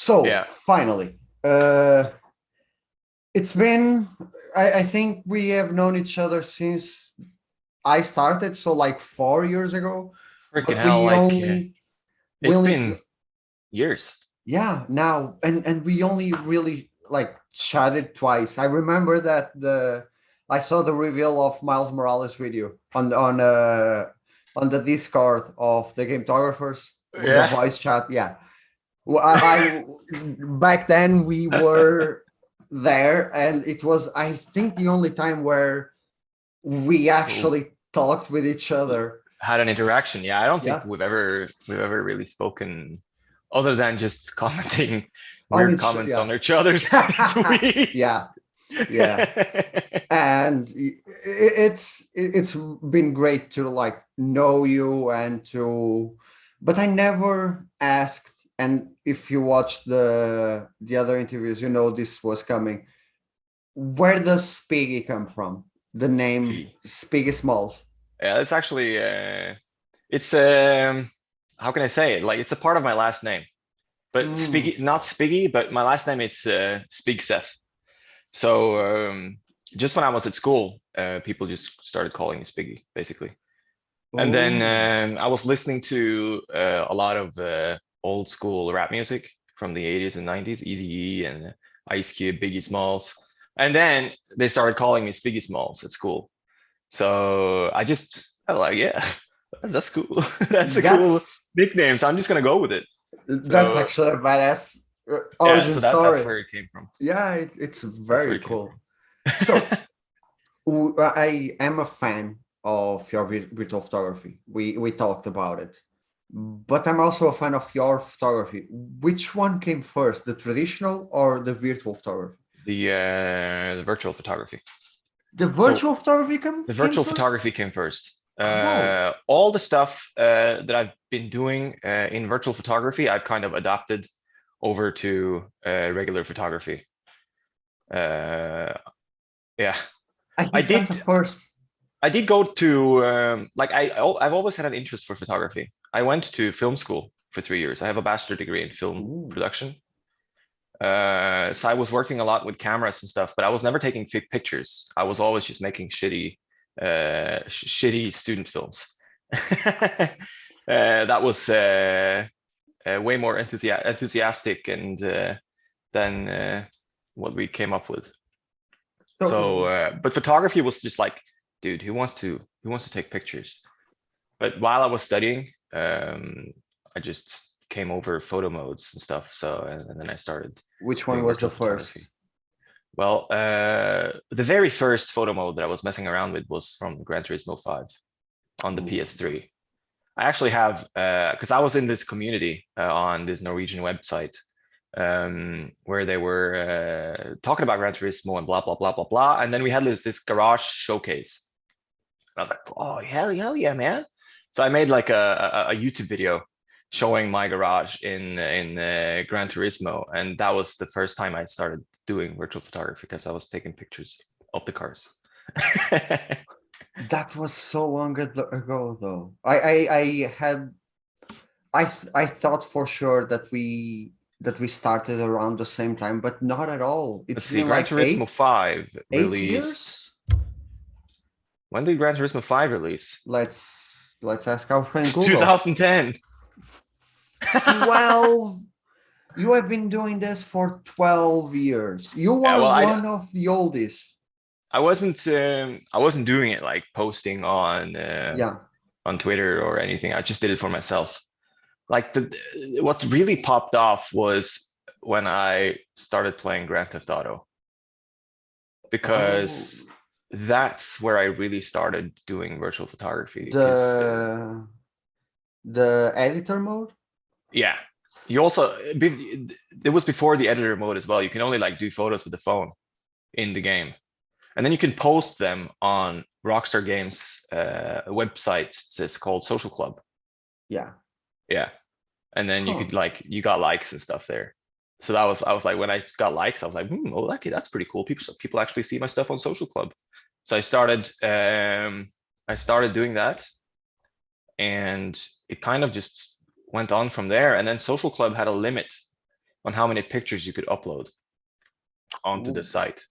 So Yeah, finally, it's been, I think we have known each other since I started, so like 4 years ago, freaking but hell, we it's only, been years. yeah, now, and we only really like chatted twice. I remember that I saw the reveal of Miles Morales video on the Discord of the Gametographers, the Yeah. voice chat. Yeah. Well, back then we were there, and it was, I think, the only time where we w- actually talked with each other. Had an interaction. Yeah, I don't think Yeah, we've ever really spoken other than just commenting on weird each, comments yeah, on each other's tweets. yeah, yeah. And it's been great to like know you and to, but I never asked. And if you watch the other interviews, you know this was coming. Where does Spiggy come from? The name Spiggy. Spiggy Smalls. Yeah, it's actually it's how can I say it? Like it's a part of my last name. But Mm. Spiggy, not Spiggy, but my last name is Spigseth. So just when I was at school, people just started calling me Spiggy, basically. And then Oh, I was listening to a lot of old school rap music from the 80s and 90s, Eazy-E and Ice Cube, Biggie Smalls. And then they started calling me Spiggy Smalls at school. So I was like, yeah, that's cool. That's a cool that's nickname. So I'm just gonna go with it. that's So actually a badass yeah, origin so that's story. where it came from. Yeah, it's That's where very it came cool. So from. I am a fan of your virtual photography. We talked about it, but I'm also a fan of your photography. Which one came first, the traditional or the virtual photography? The virtual photography. The So virtual photography the came virtual first. photography came first. Oh, All the stuff that I've been doing in virtual photography, I've kind of adopted over to regular photography. Uh, yeah, I I think that's a did. first. I did go to like I've always had an interest for photography. I went to film school for 3 years. I have a bachelor degree in film Ooh. production. So I was working a lot with cameras and stuff, but I was never taking pictures. I was always just making shitty student films. That was way more enthusiastic and than what we came up with. So, So but photography was just like, dude, who wants to take pictures? But while I was studying, I just came over photo modes and stuff. So, and then I started which one doing was the virtual first? photography. Well, the very first photo mode that I was messing around with was from Gran Turismo 5 on the Ooh. PS3. I actually have, because I was in this community on this Norwegian website where they were talking about Gran Turismo and blah, blah, blah, blah, blah. And then we had this garage showcase. And I was like, oh, hell yeah, man. So I made like a YouTube video showing my garage in Gran Turismo, and that was the first time I started doing virtual photography because I was taking pictures of the cars. That was so long ago, though. I had I thought for sure that we started around the same time, but not at all. Let's It's see, been Gran like Turismo 5 eight released. years. When did Gran Turismo 5 release? Let's ask our friend Google. 2010. 12. You have been doing this for 12 years. You Yeah, are well, one of the oldest. I wasn't doing it like posting Yeah. on Twitter or anything. I just did it for myself. Like what's really popped off was when I started playing Grand Theft Auto Oh, because that's where I really started doing virtual photography. Because the the editor mode? yeah, you also it was before the editor mode as well. You can only like do photos with the phone in the game, and then you can post them on Rockstar Games website. It's called Social Club. Yeah. Yeah, and then you Huh. could like you got likes and stuff there. So I was like when I got likes, I was like, oh, okay, that's pretty cool. People actually see my stuff on Social Club. So I started doing that, and it kind of just went on from there. And then Social Club had a limit on how many pictures you could upload onto the Ooh, site.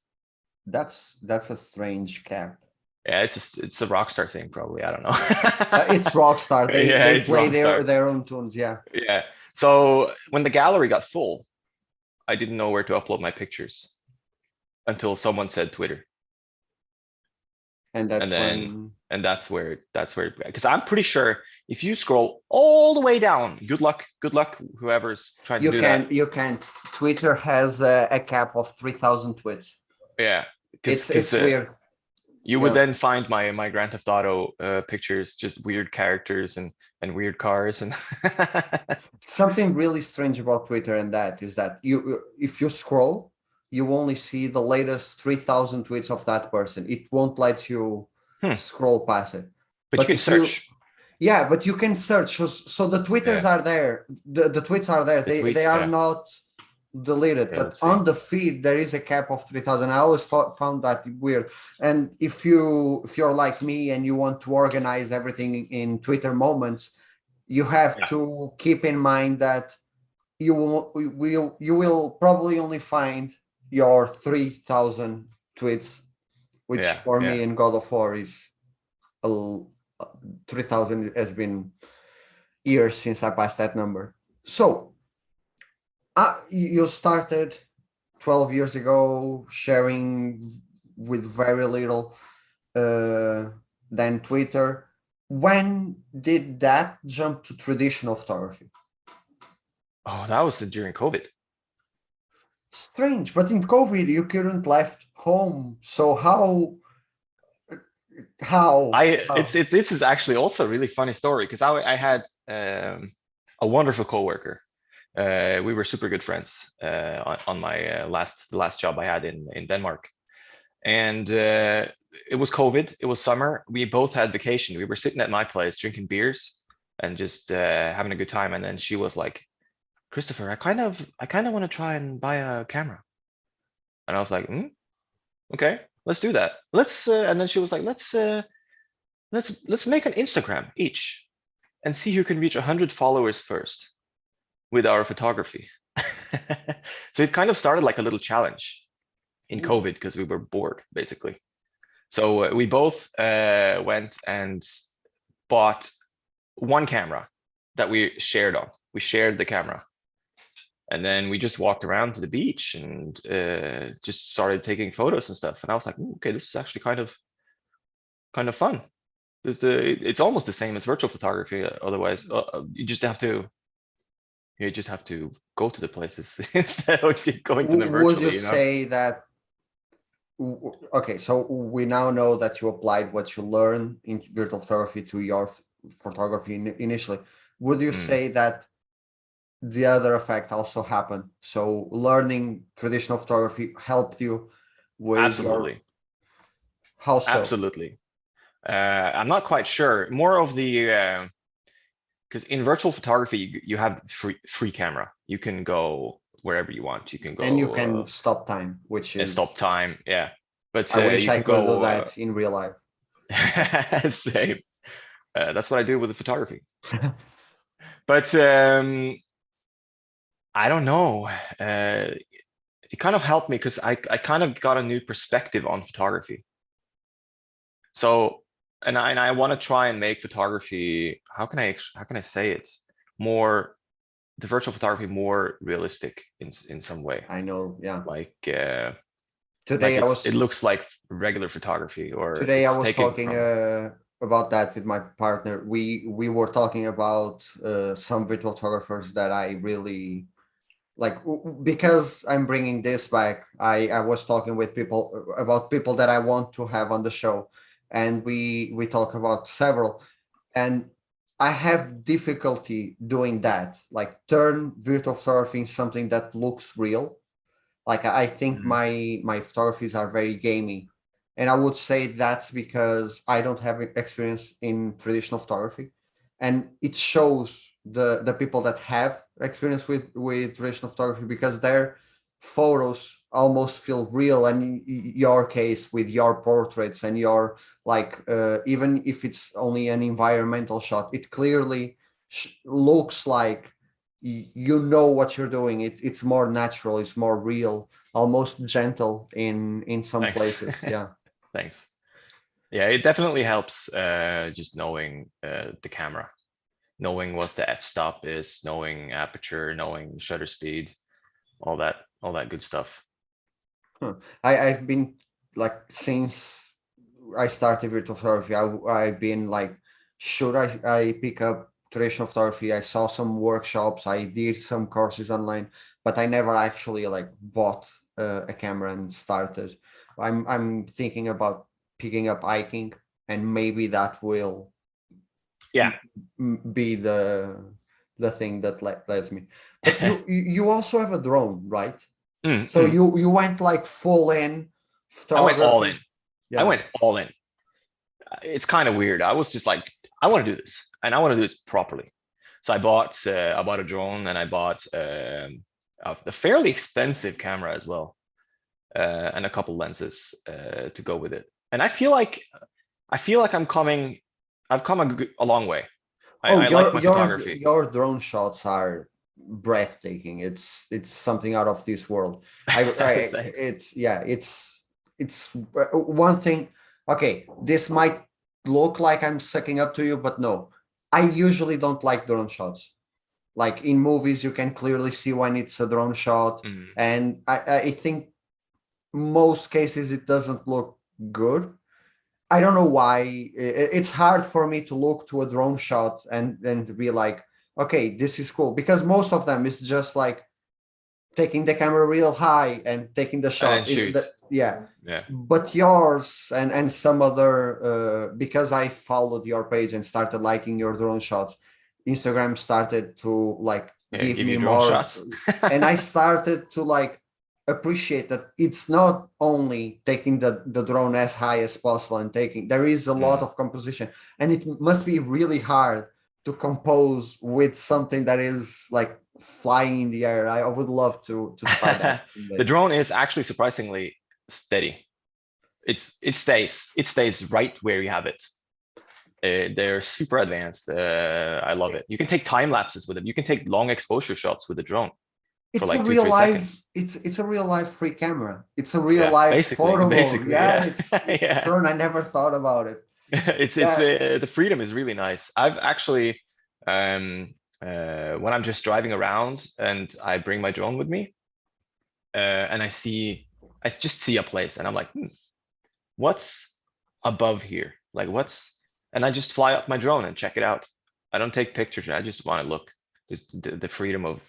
that's a strange cap. Yeah, it's a Rockstar thing, probably. I don't know. It's Rockstar. Yeah, They it's play Rockstar. their own tunes. Yeah. Yeah. So when the gallery got full, I didn't know where to upload my pictures until someone said Twitter. And And that's then when and that's where because I'm pretty sure if you scroll all the way down, good luck, whoever's trying to do that. you can't. Twitter has a cap of 3,000 tweets. Yeah, because It's weird. you would Yeah. then find my Grand Theft Auto pictures, just weird characters and weird cars and Something really strange about Twitter and that is that if you scroll, you only see the latest 3,000 tweets of that person. It won't let you Hmm. scroll past it. But you can if you, search. yeah, but you can search. So the Twitters Yeah, are there. The tweets are there. the They tweets. are Yeah, not deleted, yeah. but Let's see. on the feed there is a cap of 3,000. I always found that weird. And if you're like me and you want to organize everything in Twitter moments, you have Yeah, to keep in mind that you will probably only find your 3,000 tweets, which yeah, for yeah. me in God of War is a 3,000 has been years since I passed that number. So you started 12 years ago sharing with very little, than Twitter. When did that jump to traditional photography? Oh, that was during COVID. Strange, but in COVID you couldn't left home. So how This is actually also a really funny story because I had a wonderful coworker. We were super good friends on my the last job I had in Denmark, and it was COVID. It was summer. We both had vacation. We were sitting at my place drinking beers and just having a good time. And then she was like, "Christopher, I kind of want to try and buy a camera." And I was like, "Okay, let's do that. Let's." And then she was like, let's make an Instagram each and see who can reach 100 followers first with our photography." So it kind of started like a little challenge in Ooh, COVID because we were bored, basically. So we both went and bought one camera that we shared on. We shared the camera. And then we just walked around to the beach and just started taking photos and stuff. And I was like, okay, this is actually kind of fun. It's almost the same as virtual photography. Otherwise, you just have to go to the places instead of going to them would you virtually, you know? say that okay, so we now know that you applied what you learned in virtual photography to your photography initially. Would you Mm, say that the other effect also happened? So learning traditional photography helped you with your, absolutely, how so? absolutely. I'm not quite sure. More of the because in virtual photography you have free camera. You can go wherever you want. You can And you go can stop time, which and stop is, time. Yeah, but I wish you I can could do go that in real life. same. That's what I do with the photography. But I don't know. It kind of helped me because I kind of got a new perspective on photography. So, and I want to try and make photography, how can I say it? More, the virtual photography more realistic in some way. I know, yeah. Like Today I it was looks like regular photography or Today I it's was taken talking from. about that with my partner. We were talking about some virtual photographers that I really like, because I'm bringing this back. I was talking with people about people that I want to have on the show, and we talk about several, and I have difficulty doing that. Like turn virtual photography into something that looks real. Like I think Mhm. my photographies are very gamey, and I would say that's because I don't have experience in traditional photography, and it shows the people that have experience with traditional photography because their photos almost feel real. And in your case with your portraits and your, like, even if it's only an environmental shot, it clearly looks like you know what you're doing. It's more natural, it's more real, almost gentle in some Thanks. places. Yeah. Thanks. Yeah, it definitely helps just knowing the camera, knowing what the f-stop is, knowing aperture, knowing shutter speed, all that good stuff. I've been like since I started virtual photography, I've been like, should I pick up traditional photography? I saw some workshops, I did some courses online, but I never actually like bought a camera and started. I'm thinking about picking up hiking, and maybe that will Yeah. be the thing that lets me. But you also have a drone, right? So Mm. you went like full in I went all in. photography. I Yeah. went all in. It's kind of weird. I was just like, I want to do this, and I want to do this properly. So I bought a drone, and I bought a fairly expensive camera as well, and a couple lenses to go with it. And I feel like I've come a long way. Oh, I like my photography. your drone shots are breathtaking. It's something out of this world. I Thanks. it's yeah, it's one thing. Okay, this might look like I'm sucking up to you, but no. I usually don't like drone shots. Like in movies, you can clearly see when it's a drone shot, Mm. and I think most cases it doesn't look good. I don't know why. It's hard for me to look to a drone shot and then to be like, okay, this is cool, because most of them is just like taking the camera real high and taking the And then shot. shoot. Yeah. Yeah. But yours and some other because I followed your page and started liking your drone shots, Instagram started to like Yeah. give Give me you drone more, shots. and I started to like appreciate that it's not only taking the drone as high as possible and taking, there is a lot Mm. of composition, and it must be really hard to compose with something that is like flying in the air. I would love to try that The someday. drone is actually surprisingly steady. It stays right where you have it. They're super advanced. I love it. You can take time lapses with it. You can take long exposure shots with the drone for It's a like two, real three life, seconds. it's a real life free camera. It's a real Yeah, life basically, photo mode. basically, Yeah, yeah, it's yeah. drone. I never thought about it. It's Yeah. the freedom is really nice. I've actually when I'm just driving around and I bring my drone with me, and I just see a place and I'm like, what's above here? Like what's, and I just fly up my drone and check it out. I don't take pictures. I just want to look, just the freedom of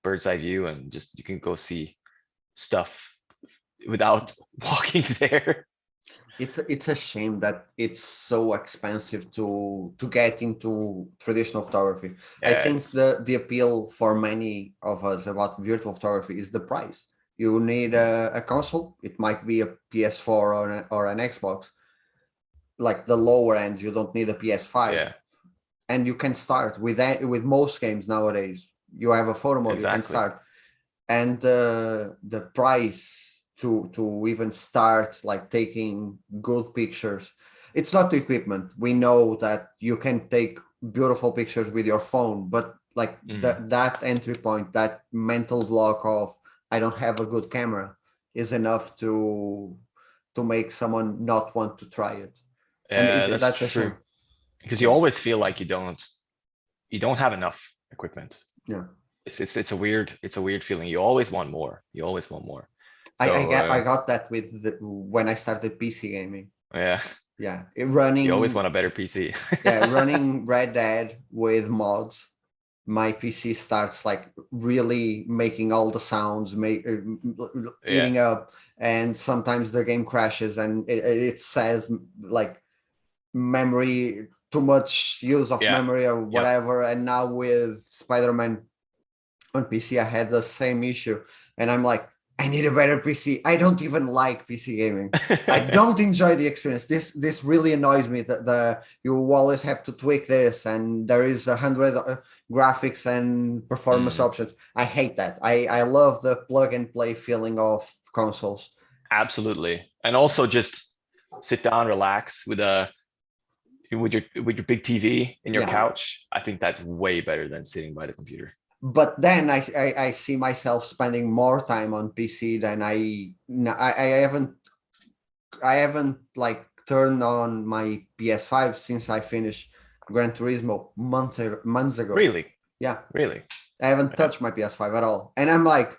bird's eye view, and just you can go see stuff without walking there. It's a shame that it's so expensive to get into traditional photography. I Yeah, think the appeal for many of us about virtual photography is the price. You need a console. It might be a PS4 or an Xbox. Like the lower end, you don't need a PS5, yeah, and you can start with that with most games nowadays. You have a photo mode, you can exactly. start, and the price to even start like taking good pictures, it's not the equipment. We know that you can take beautiful pictures with your phone, but like Mhm. that entry point, that mental block of I don't have a good camera, is enough to make someone not want to try it, and Yeah, that's that's a true. shame. Because you Yeah. always feel like you don't have enough equipment. Yeah. It's a weird feeling. You always want more. You always want more. So I got that with when I started PC gaming. yeah, Yeah, you always running, want a better PC. yeah, running Red Dead with mods. My PC starts like really making all the sounds, Yeah, eating up, and sometimes the game crashes and it says like memory, too much use of yeah, memory or yep. whatever. And now with Spider-Man on PC, I had the same issue, and I'm like, I need a better PC. I don't even like PC gaming. I don't enjoy the experience. This really annoys me that the you always have to tweak this, and there is 100 graphics and performance Mm, options. I hate that. I love the plug and play feeling of consoles. absolutely. And also just sit down, relax with your big TV in your Yeah, couch. I think that's way better than sitting by the computer. but then I see myself spending more time on PC than I haven't like turned on my PS5 since I finished Gran Turismo months ago. Really, Yeah, really. I haven't Yeah. touched my PS5 at all, and I'm like,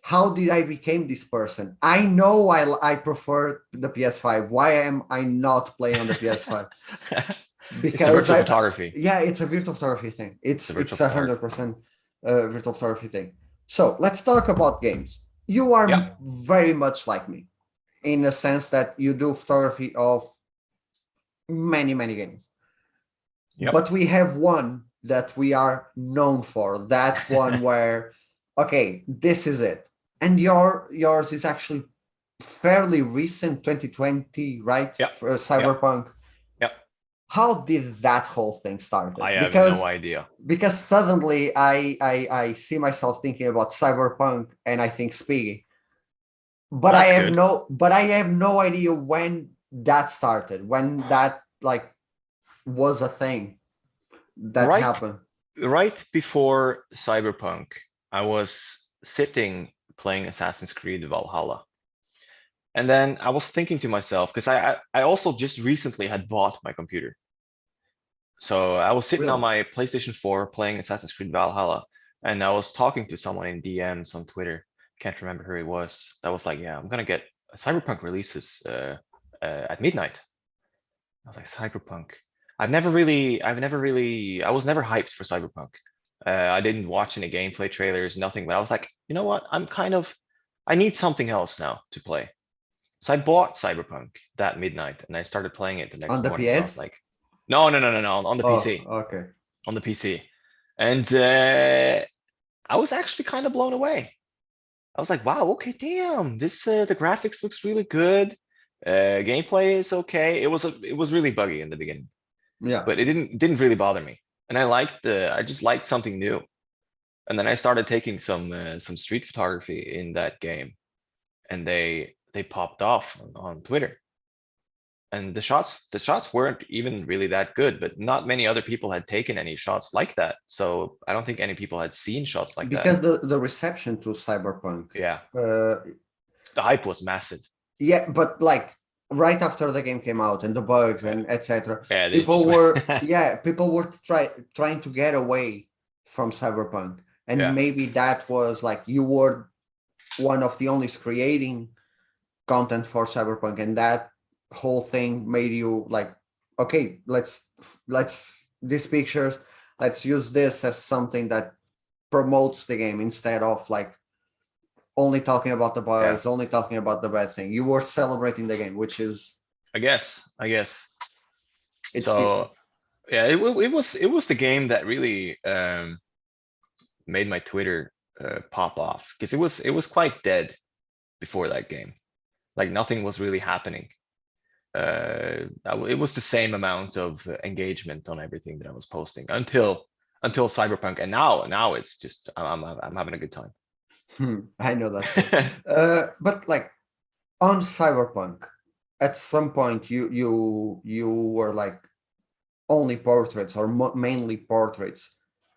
how did I become this person? I know I prefer the PS5. Why am I not playing on the PS5? It's the Because virtual photography. yeah, it's a virtual photography thing. It's the It's virtual a photography. 100% virtual photography thing. So let's talk about games. You Yeah. are very much like me in the sense that you do photography of many games, Yep. but we have one that we are known for. That one where, okay, this is it. And yours is actually fairly recent, 2020, right? Yep. For Yep. Cyberpunk. Yep. How did that whole thing I started? have no idea. Because suddenly I see myself thinking about Cyberpunk and I think Spiggy. Well, that's good. But I have no idea when that started, when that like was a thing that Right, happened. right before Cyberpunk, I was sitting playing Assassin's Creed Valhalla. And then I was thinking to myself, because I also just recently had bought my computer. So I was sitting on Really? my PlayStation 4 playing Assassin's Creed Valhalla, and I was talking to someone in DMs on Twitter. Can't remember who it was. That was like, yeah, I'm gonna get Cyberpunk releases at midnight. I was like, Cyberpunk. I was never hyped for Cyberpunk. I didn't watch any gameplay trailers, nothing, but I was like, you know what? I need something else now to play. So I bought Cyberpunk that midnight and I started playing it the On next the morning and I was PS? like, no, on the Oh, PC, okay. on the PC. And I was actually kind of blown away. I was like, wow, okay, damn, the graphics looks really good. Gameplay is okay. It was really buggy in the beginning, Yeah. but it didn't really bother me. And I just liked something new. And then I started taking some street photography in that game, and they popped off on Twitter. And the shots weren't even really that good, but not many other people had taken any shots like that. So I don't think any people had seen shots like that. Because the reception to Cyberpunk, Yeah, uh, the hype was massive. yeah, but like right after the game came out and the bugs Yeah, and etc., yeah, they just people were trying to get away from Cyberpunk, and yeah, maybe that was like you were one of the only creating content for Cyberpunk, and that whole thing made you like, okay, let's these pictures, let's use this as something that promotes the game instead of like only talking about the yeah. bugs, only talking about the bad thing. You were celebrating the game, which is I guess. it's different. So yeah, it was the game that really made my Twitter pop off because it was quite dead before that game. Like nothing was really happening. It was the same amount of engagement on everything that I was posting until Cyberpunk, and now it's just I'm having a good time. I know that feeling. But like on Cyberpunk, at some point you were like only portraits or mainly portraits.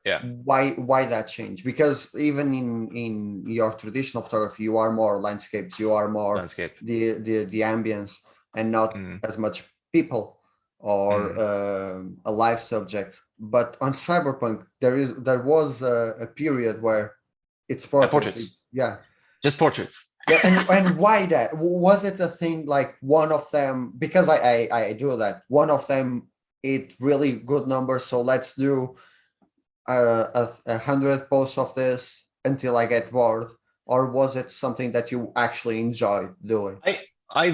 Yeah, Why that change? Because even in your traditional photography, you are more landscapes, you are more landscape. the ambience, and not Mm, as much people or mm. a live subject. But on Cyberpunk, there was a period where it's portraits. Portraits, Yeah, just portraits. yeah, and why that? Was it a thing like one of them? Because I do that. One of them it really good numbers, so let's do 100 posts of this until I get bored, or was it something that you actually enjoy doing? I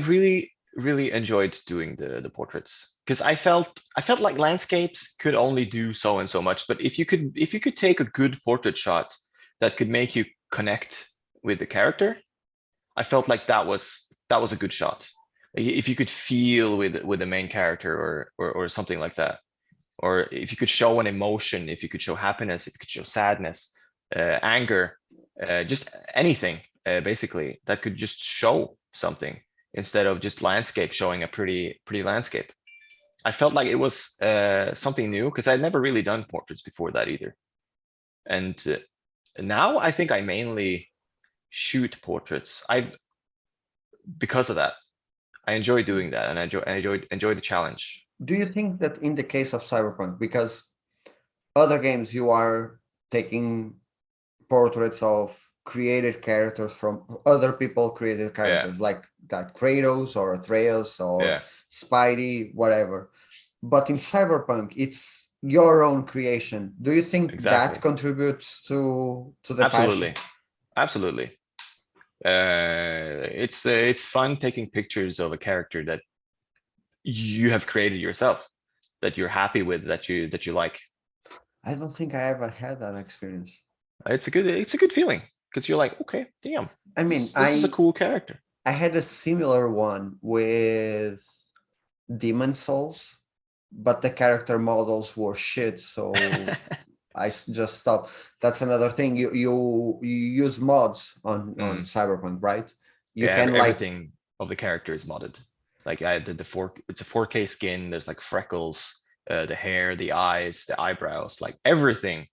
really enjoyed doing the portraits because I felt like landscapes could only do so and so much, but if you could take a good portrait shot that could make you connect with the character, I felt like that was a good shot. If you could feel with the main character or something like that, or if you could show an emotion, if you could show happiness, if you could show sadness, anger, just anything, basically that could just show something instead of just landscape showing a pretty landscape. I felt like it was something new because I'd never really done portraits before that either. And now I think I mainly shoot portraits. Because of that, I enjoy doing that, and I enjoy the challenge. Do you think that in the case of Cyberpunk, because other games you are taking portraits of created characters from other people created Yeah, characters like that Kratos or Atreus or yeah, Spidey, whatever. But in Cyberpunk, it's your own creation. Do you think that exactly. contributes to the passion? Absolutely, absolutely. It's fun taking pictures of a character that you have created yourself, that you're happy with, that you like. I don't think I ever had that experience. It's a good feeling because you're like, okay, damn, I mean, this is a cool character. I had a similar one with Demon Souls, but the character models were shit, so just stopped. That's another thing. You use mods on Mm. Cyberpunk, right? You Yeah, can like everything of the character is modded. Like I did it's a 4K skin. There's like freckles, the hair, the eyes, the eyebrows, like everything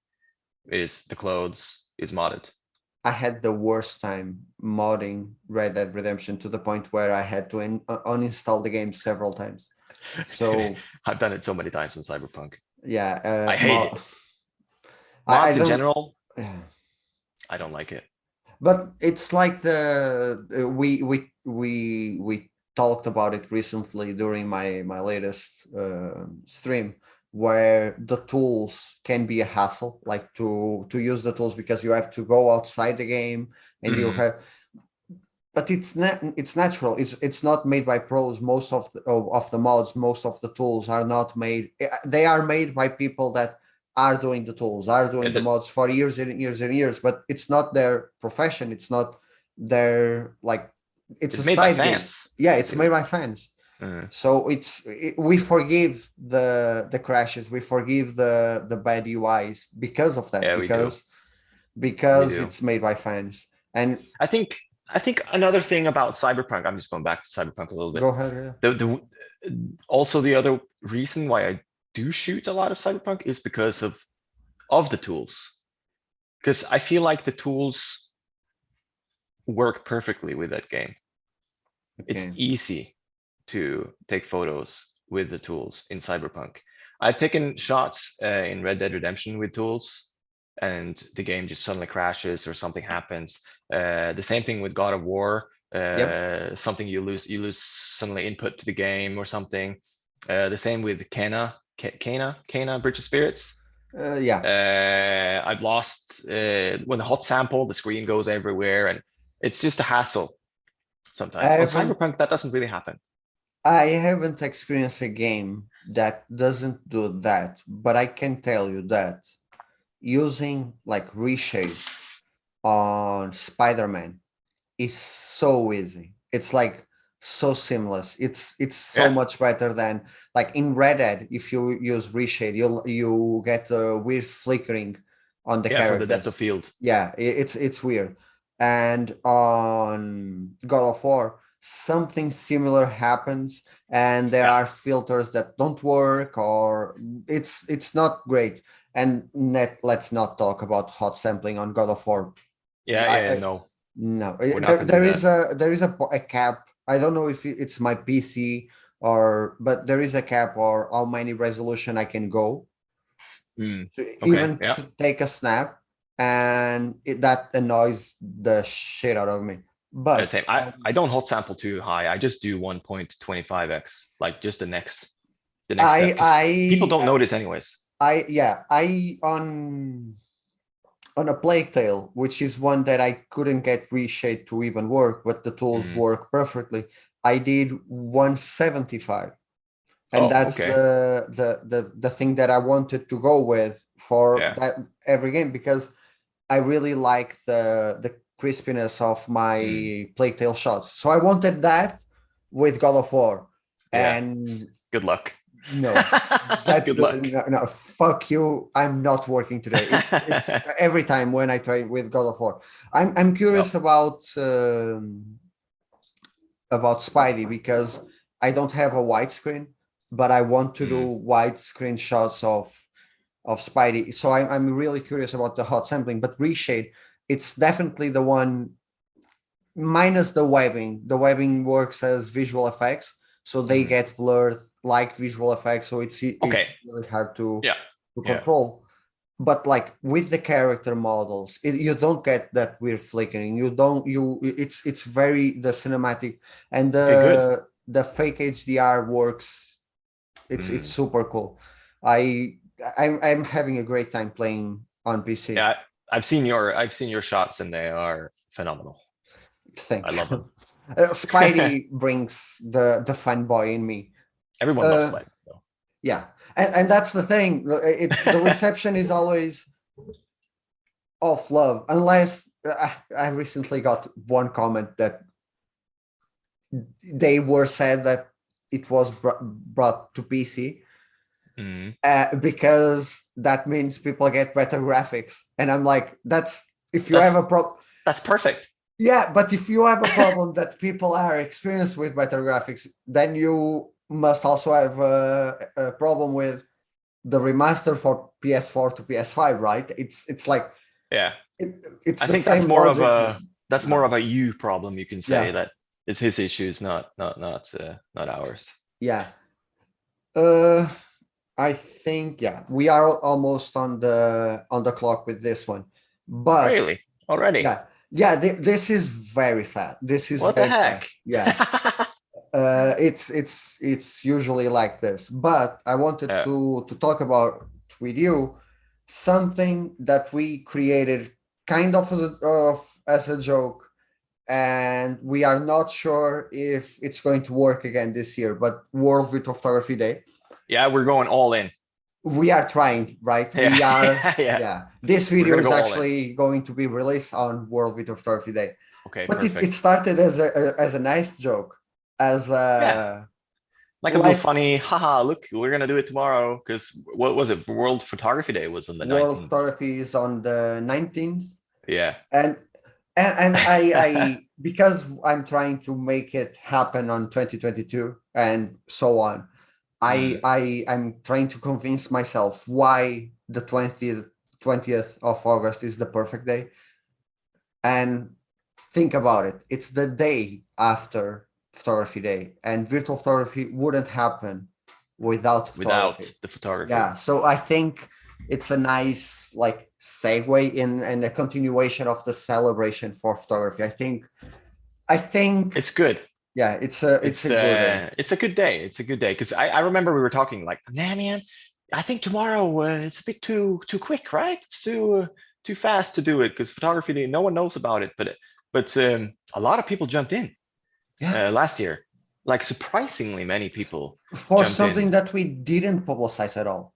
is the clothes is modded. I had the worst time modding Red Dead Redemption to the point where I had to uninstall the game several times. So I've done it so many times in Cyberpunk. yeah, I hate it. I Mods in don't. general, I don't like it. But it's like we talked about it recently during my latest stream, where the tools can be a hassle, like to use the tools because you have to go outside the game and you Mhm. have. But it's natural. It's not made by pros. Most of the mods, most of the tools are not made. They are made by people that are doing the tools, are Yeah, doing the mods for years and years and years. But it's not their profession. It's not their like. It's a it's made by side game. fans. Yeah, it's made It- by fans. uh, So we forgive the crashes. We forgive the bad UIs because of that. yeah, we do. We Because do. it's made by fans. And I think I think another thing about Cyberpunk, I'm just going back to Cyberpunk a little bit. go ahead. Yeah. Also the other reason why I do shoot a lot of Cyberpunk is because of the tools. Because I feel like the tools work perfectly with that game. It's Okay. easy to take photos with the tools in Cyberpunk. I've taken shots in Red Dead Redemption with tools, and the game just suddenly crashes or something happens. The same thing with God of War. Yep. Something you lose suddenly input to the game or something. The same with Kena Bridge of Spirits. Yeah. I've lost when the hot sample, the screen goes everywhere, and it's just a hassle I sometimes. On haven't Cyberpunk, that doesn't really happen. I haven't experienced a game that doesn't do that, but I can tell you that using like reshade on Spider-Man is so easy. It's like so seamless. It's so Yeah, much better than like in Red Dead. If you use reshade, you get a weird flickering on the yeah, for the depth of characters. field. Yeah, it's weird. And on God of War, something similar happens, and there Yeah, are filters that don't work, or it's not great. And let's not talk about hot sampling on God of War. yeah, I, yeah. I No, no, we're not gonna do that. there is a cap. I don't know if it's my PC or, but there is a cap or how many resolution I can go Mm, to okay, even yeah. to take a snap, and that annoys the shit out of me. But Same. I don't hot sample too high. I just do 1.25x, like just the next step, because people don't notice anyways. yeah, I on a Plague Tale, which is one that I couldn't get reshade to even work, but the tools Mhm. work perfectly. I did 175, and Oh, that's okay. the thing that I wanted to go with for Yeah. that every game, because I really like the crispiness of Mm, my Plague Tale shots. So I wanted that with God of War, yeah. and Good luck. no, that's Good the luck. no, fuck you. I'm not working today. It's every time when I try with God of War. I'm Yep. curious about Spidey, because I don't have a widescreen, but I want to Mm, do widescreen shots of of Spidey. So I'm really curious about the hot sampling, but Reshade, it's definitely the one minus the webbing. The webbing works as visual effects, so they Mhm. get blurred like visual effects. So it's Okay. really hard to Yeah. Yeah. control. But like with the character models, you don't get that weird flickering. You don't you it's very the cinematic and Okay, good. the fake HDR works. It's Mm. super cool. I I'm having a great time playing on PC. Yeah, I've seen your shots and they are phenomenal. I Thank love you. them. Spidey brings the fanboy in me. Everyone loves Uh, Spidey though. yeah, and that's the thing. It's the reception is always of love, unless I recently got one comment that they were said that it was brought to PC Mm. because that means people get better graphics, and I'm like, that's if you have That's a problem. that's perfect. Yeah, but if you have a problem that people are experienced with better graphics, then you must also have a problem with the remaster for PS4 to PS5, right? It's like Yeah. it's I the think that's same more of logic. a you problem, you can say Yeah, that it's his issues, not ours. yeah. Uh, I think yeah, we are almost on the clock with this one, but Really? Already? yeah, yeah. This is very fast. This is What the very fast. heck? Yeah. It's usually like this, but I wanted Yeah. to talk about with you something that we created kind of as a joke, and we are not sure if it's going to work again this year. But World Virtual Photography Day, Yeah, we're going all in. we are trying, right? We are, Yeah. Yeah. yeah. This We're video gonna is go all in. actually going to be released on World Virtual Photography Day, Okay, but it perfect. started as a nice joke, as Yeah. a Like a little let's funny, haha, look, we're gonna do it tomorrow. Because what was it? World Photography Day was on the World 19th. Photography is on the 19th, Yeah. and I because I'm trying to make it happen on 2022 and so on. Mm. I'm trying to convince myself why the 20th of August is the perfect day. And think about it. It's the day after photography day, and virtual photography wouldn't happen without Without photography. the photography. Yeah, so I think it's a nice like segue in and a continuation of the celebration for photography. I think It's good. yeah, it's a good day. It's a good day. It's a good day. Because I remember we were talking like, nah, man, I think tomorrow it's a bit too quick, right? It's too fast to do it because photography day, no one knows about it. But a lot of people jumped in Yeah, last year. Like surprisingly many people for jumped something in. that we didn't publicize at all.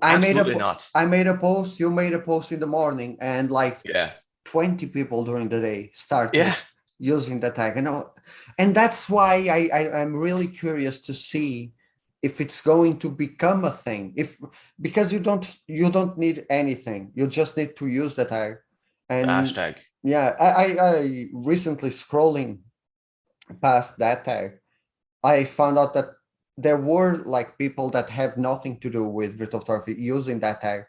Absolutely not. I made a post, you made a post in the morning, and like Yeah. 20 people during the day Yeah. started using the tag. And that's why I'm really curious to see if it's going to become a thing. If because you don't need anything, you just need to use the tag. The And hashtag. yeah, I recently scrolling past that tag, I found out that there were like people that have nothing to do with virtual photography using that tag.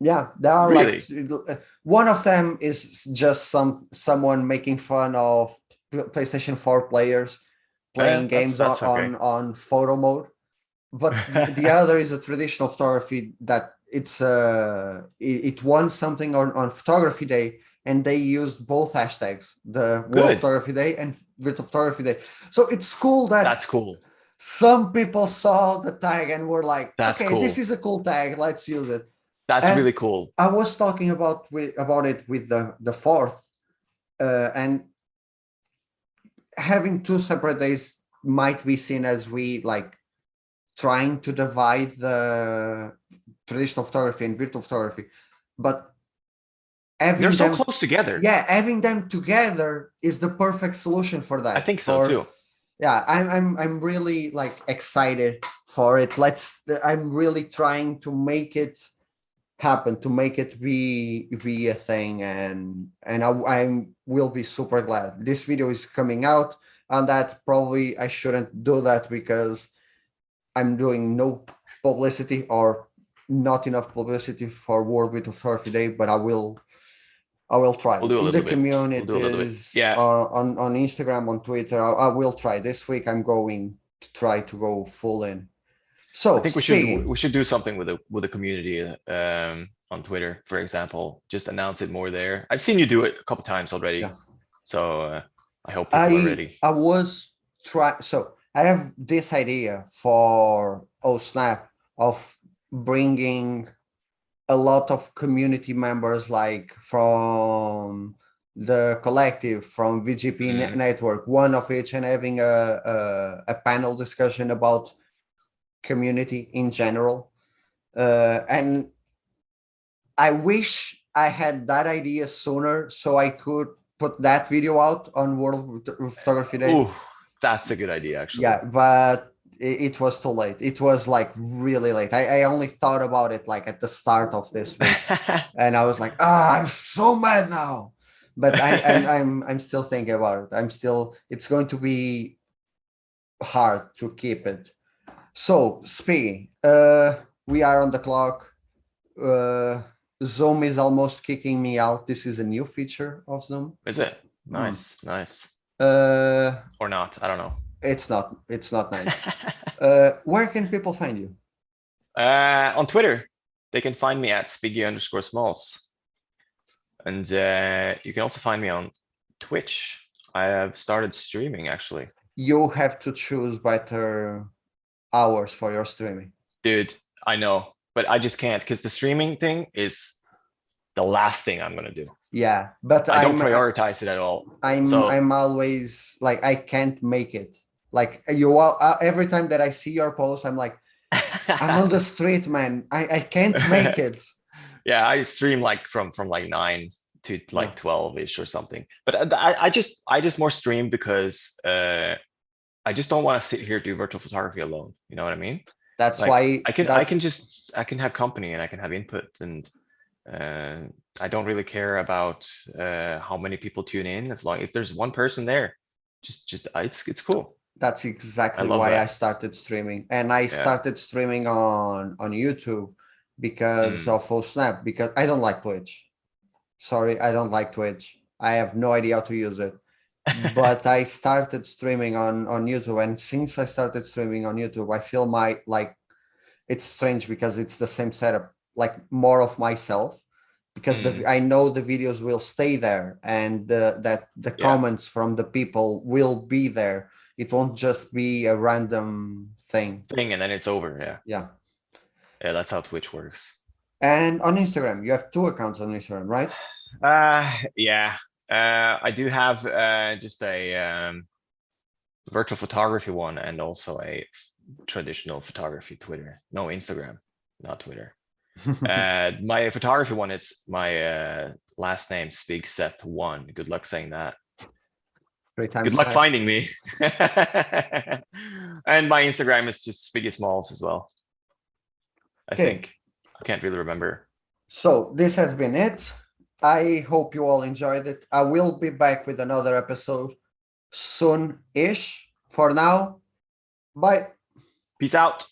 Yeah, there are like Really? one of them is just someone making fun of PlayStation 4 players Yeah, playing games that's okay. on photo mode. But the other is a traditional photography that it won something on photography day, and they used both hashtags, the World Good. Photography Day and Virtual Photography Day. So it's cool that That's cool. some people saw the tag and were like, That's okay, this cool. is a cool tag, let's use it. That's And really cool. I was talking about it with the fourth, and having two separate days might be seen as we like trying to divide the traditional photography and virtual photography, but They're having so them, close together. yeah, having them together is the perfect solution for I that. think so too. Yeah, I'm really like excited for it. I'm really trying to make it happen, to make it be a thing, and I will be super glad this video is coming out. And that probably I shouldn't do that because I'm doing no publicity or not enough publicity for World Wheat Photography Day, but I will try. We'll do a In the little bit. We'll communities, do a little bit. Yeah. on Instagram, on Twitter, I will try. This week I'm going to try to go full in. So I think speaking, we should do something with the community on Twitter, for example. Just announce it more there. I've seen you do it a couple times already, Yeah. so I hope people are ready. I was trying. So I have this idea for Snap of bringing a lot of community members, like from the collective, from VGP network, one of each, and having a panel discussion about community in general. And I wish I had that idea sooner so I could put that video out on World Photography Day. Ooh, that's a good idea, actually. Yeah, but it was too late. It was like really late. I only thought about it like at the start of this week, and I was like, I'm so mad now. But I'm still thinking about it. It's going to be hard to keep it. So speaking, we are on the clock. Zoom is almost kicking me out. This is a new feature of Zoom. Is it? Nice, nice. Or not, I don't know. It's not nice. Where can people find you? On Twitter, they can find me at Spiggy_Smalls. And you can also find me on Twitch. I have started streaming, actually. You have to choose better hours for your streaming. Dude, I know, but I just can't, because the streaming thing is the last thing I'm gonna do. Yeah, but I don't prioritize it at all. I'm always like, I can't make it. Like every time that I see your post, I'm like, I'm on the street, man. I can't make it. Yeah, I stream like from like 9 to like 12-ish or something. But I just more stream because I just don't want to sit here do virtual photography alone. You know what I mean? That's like, why I can have company and I can have input, and I don't really care about how many people tune in, as long if there's one person there, just it's cool. That's exactly why I started streaming, and I started streaming on YouTube because of Snap, because I don't like Twitch. Sorry, I don't like Twitch. I have no idea how to use it. But I started streaming on YouTube, and since I started streaming on YouTube, I feel it's strange because it's the same setup, like more of myself, because I know the videos will stay there, and that the comments from the people will be there. It won't just be a random thing. And then it's over. Yeah. Yeah, that's how Twitch works. And on Instagram, you have 2 accounts on Instagram, right? Yeah. I do have just a virtual photography one, and also a traditional photography Twitter. No, Instagram, not Twitter. My photography one is my last name, SpigSep1. Good luck saying that. Good luck finding me. And my Instagram is just SpiggySmalls as well. I think. I can't really remember. So this has been it. I hope you all enjoyed it. I will be back with another episode soon-ish. For now, bye. Peace out.